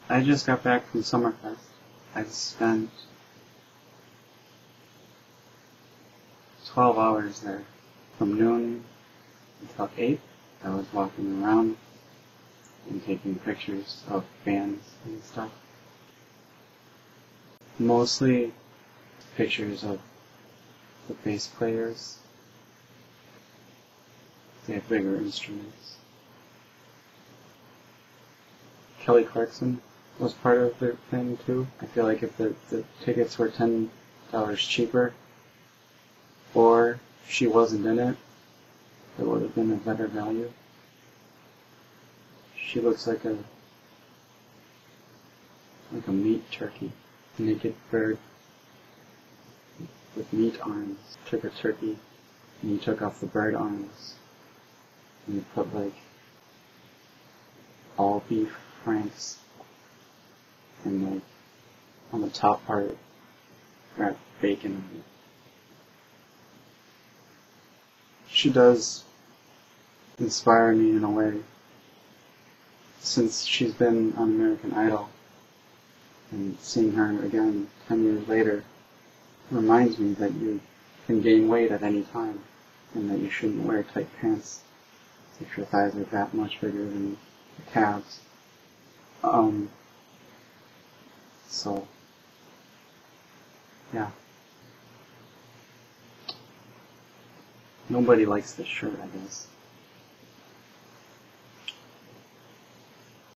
I just got back from Summerfest. I spent 12 hours there. From noon until 8, I was walking around and taking pictures of bands and stuff. Mostly pictures of the bass players. They have bigger instruments. Clarkson was part of the thing too. I feel like if the tickets were $10 cheaper, or she wasn't in it, it would have been a better value. She looks like a meat turkey, a naked bird with meat arms. Took a turkey and you took off the bird arms and you put like all beef franks and like on the top part wrapped bacon on it. She does inspire me in a way. Since she's been on American Idol, and seeing her again 10 years later reminds me that you can gain weight at any time, and that you shouldn't wear tight pants if your thighs are that much bigger than your calves. So, yeah. Nobody likes this shirt, I guess.